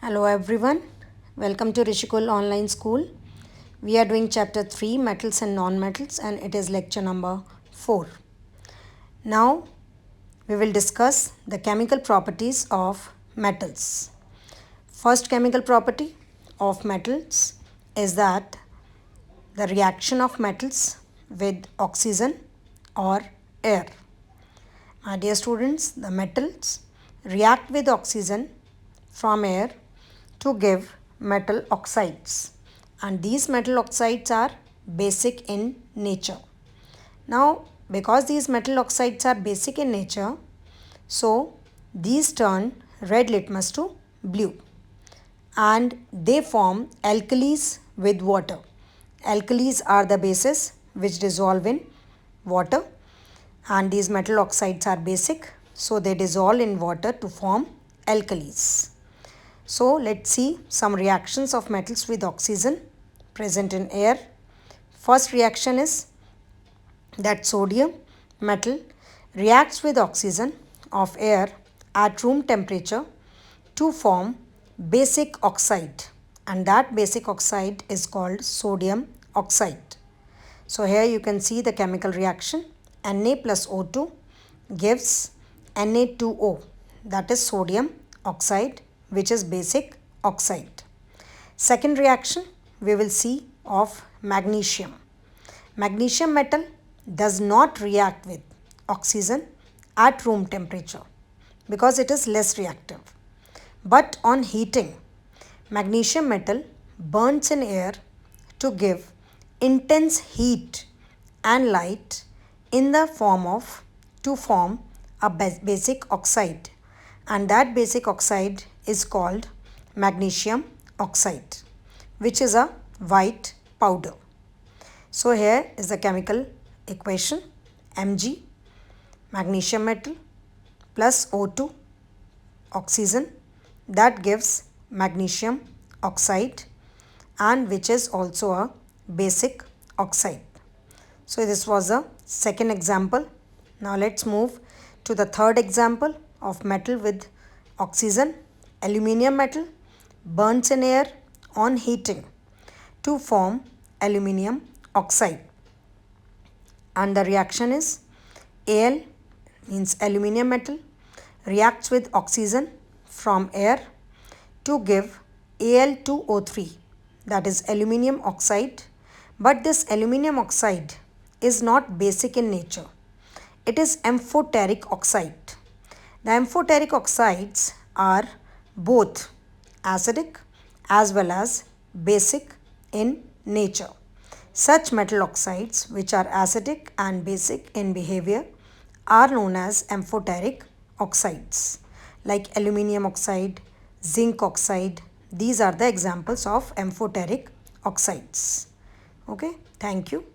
Hello everyone, welcome to Rishikul Online School. We are doing chapter 3 metals and non-metals and it is lecture number 4. Now we will discuss the chemical properties of metals. First chemical property of metals is that the reaction of metals with oxygen or air. My dear students, the metals react with oxygen from air to give metal oxides, and these metal oxides are basic in nature. Now because these metal oxides are basic in nature, so these turn red litmus to blue and they form alkalis with water. Alkalis are the bases which dissolve in water, and these metal oxides are basic, so they dissolve in water to form alkalis. So let's see some reactions of metals with oxygen present in air. First reaction is that sodium metal reacts with oxygen of air at room temperature to form basic oxide, and that basic oxide is called sodium oxide. So here you can see the chemical reaction. Na plus O2 gives Na2O, that is sodium oxide, which is basic oxide. Second reaction we will see of magnesium. Magnesium metal does not react with oxygen at room temperature because it is less reactive. But on heating, magnesium metal burns in air to give intense heat and light in the form of to form a basic oxide, and that basic oxide is called magnesium oxide, which is a white powder. So here is the chemical equation: Mg, magnesium metal, plus O2, oxygen, that gives magnesium oxide, and which is also a basic oxide. So this was the second example. Now let's move to the third example of metal with oxygen. Aluminium metal burns in air on heating to form aluminium oxide, and the reaction is Al, means aluminium metal, reacts with oxygen from air to give Al2O3, that is aluminium oxide. But this aluminium oxide is not basic in nature. It is amphoteric oxide. The amphoteric oxides are both acidic as well as basic in nature. Such metal oxides which are acidic and basic in behavior are known as amphoteric oxides, like aluminium oxide, zinc oxide. These are the examples of amphoteric oxides. Okay, thank you.